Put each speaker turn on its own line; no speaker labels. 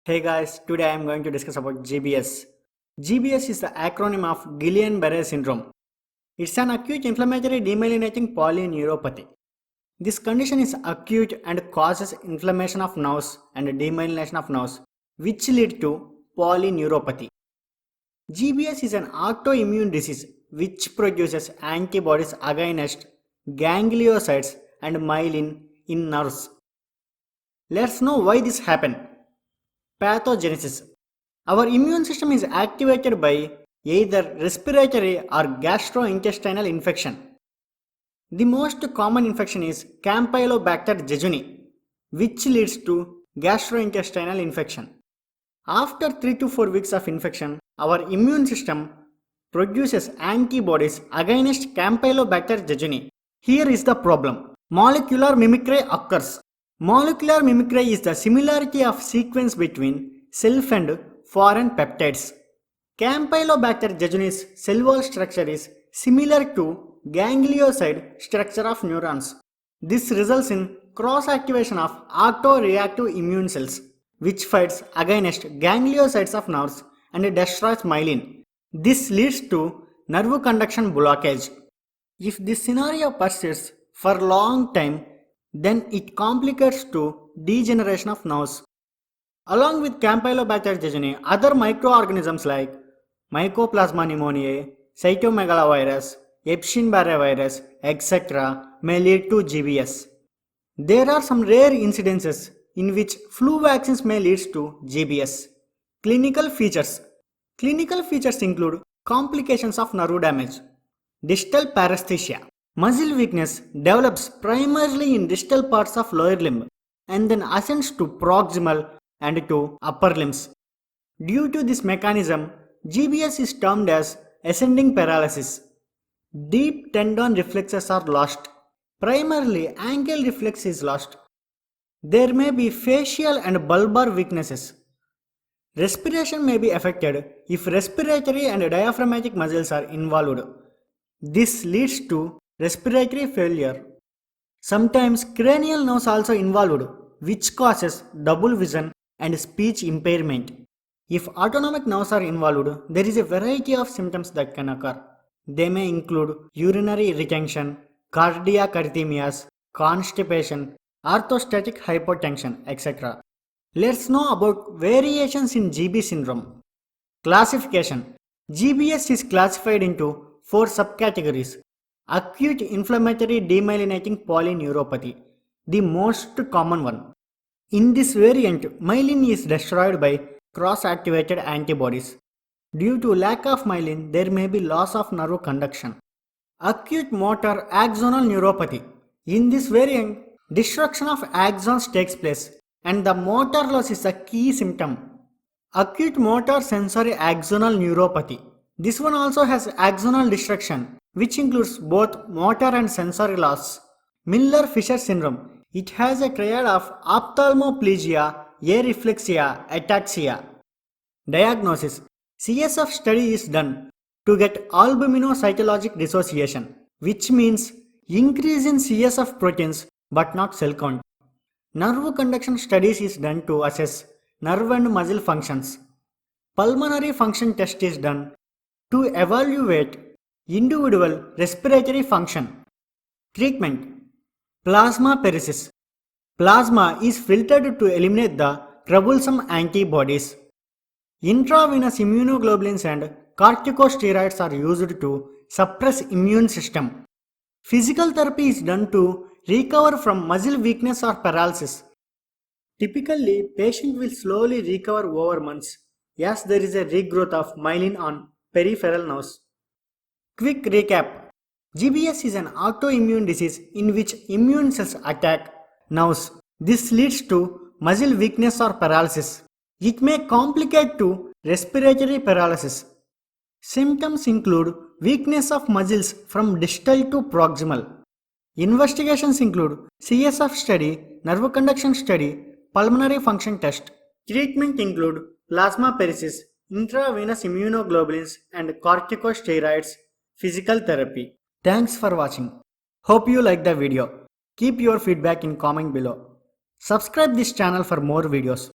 Hey guys, today I am going to discuss about GBS. GBS is the acronym of Guillain-Barre syndrome. It's an acute inflammatory demyelinating polyneuropathy. This condition is acute and causes inflammation of nerves and demyelination of nerves, which lead to polyneuropathy. GBS is an autoimmune disease which produces antibodies against gangliosides and myelin in nerves. Let's know why this happens. Pathogenesis. Our immune system is activated by either respiratory or gastrointestinal infection. The most common infection is Campylobacter jejuni, which leads to gastrointestinal infection. After 3 to 4 weeks of infection, our immune system produces antibodies against Campylobacter jejuni. Here is the problem. Molecular mimicry occurs. Molecular mimicry is the similarity of sequence between self and foreign peptides. Campylobacter jejuni's cell wall structure is similar to ganglioside structure of neurons. This results in cross-activation of autoreactive immune cells, which fights against gangliosides of nerves and destroys myelin. This leads to nerve conduction blockage. If this scenario persists for a long time, then it complicates to degeneration of nerves. Along with Campylobacter jejuni, other microorganisms like Mycoplasma pneumoniae, cytomegalovirus, Epstein-Barre virus, etc. may lead to GBS. There are some rare incidences in which flu vaccines may lead to GBS. Clinical features. Clinical features include complications of nerve damage, distal paresthesia. Muscle weakness develops primarily in distal parts of lower limb and then ascends to proximal and to upper limbs. Due to this mechanism, GBS is termed as ascending paralysis. Deep tendon reflexes are lost. Primarily, ankle reflex is lost. There may be facial and bulbar weaknesses. Respiration may be affected if respiratory and diaphragmatic muscles are involved. This leads to respiratory failure. Sometimes cranial nerves also involved, which causes double vision and speech impairment. If autonomic nerves are involved, there is a variety of symptoms that can occur. They may include urinary retention, cardiac arrhythmias, constipation, orthostatic hypotension, etc. Let's know about variations in GB syndrome. Classification. GBS is classified into 4 subcategories. Acute inflammatory demyelinating polyneuropathy, the most common one. In this variant, myelin is destroyed by cross-activated antibodies. Due to lack of myelin, there may be loss of nerve conduction. Acute motor axonal neuropathy. In this variant, destruction of axons takes place and the motor loss is a key symptom. Acute motor sensory axonal neuropathy. This one also has axonal destruction, which includes both motor and sensory loss. Miller-Fisher syndrome. It has a triad of ophthalmoplegia, areflexia, ataxia. Diagnosis. CSF study is done to get albuminocytologic dissociation, which means increase in CSF proteins but not cell count. Nerve conduction studies is done to assess nerve and muscle functions. Pulmonary function test is done to evaluate individual respiratory function. Treatment. Plasmapheresis. Plasma is filtered to eliminate the troublesome antibodies. Intravenous immunoglobulins and corticosteroids are used to suppress immune system. Physical therapy is done to recover from muscle weakness or paralysis. Typically, patient will slowly recover over months as there is a regrowth of myelin on peripheral nerves. Quick recap. GBS is an autoimmune disease in which immune cells attack nerves. This leads to muscle weakness or paralysis. It may complicate to respiratory paralysis. Symptoms include weakness of muscles from distal to proximal. Investigations include CSF study, nerve conduction study, pulmonary function test. Treatment include plasmapheresis, intravenous immunoglobulins and corticosteroids, physical therapy. Thanks for watching. Hope you like the video. Keep your feedback in comment below. Subscribe this channel for more videos.